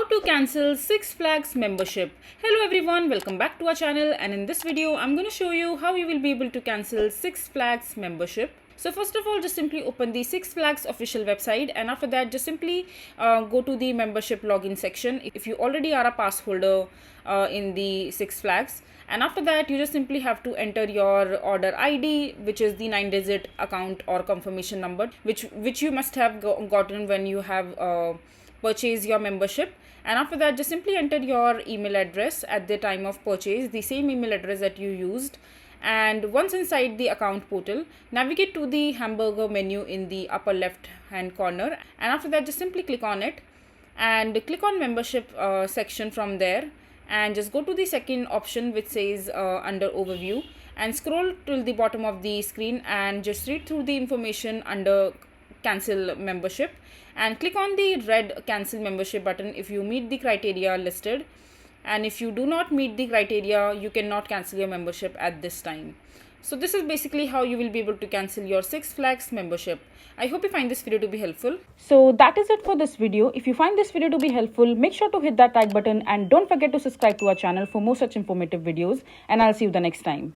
to cancel Six Flags membership. Hello everyone, welcome back to our channel, and in this video I'm going to show you how you will be able to cancel Six Flags membership. So first of all, just simply open the Six Flags official website, and after that just simply go to the membership login section if you already are a pass holder in the Six Flags. And after that you just simply have to enter your order ID, which is the 9-digit account or confirmation number which you must have gotten when you have purchase your membership. And after that just simply enter your email address at the time of purchase, the same email address that you used. And once inside the account portal, navigate to the hamburger menu in the upper left hand corner, and after that just simply click on it and click on membership section from there, and just go to the second option which says under overview, and scroll till the bottom of the screen and just read through the information under cancel membership, and click on the red cancel membership button if you meet the criteria listed, and if you do not meet the criteria you cannot cancel your membership at this time. So this is basically how you will be able to cancel your Six Flags membership. I hope you find this video to be helpful. So that is it for this video. If you find this video to be helpful, make sure to hit that like button and don't forget to subscribe to our channel for more such informative videos, and I'll see you the next time.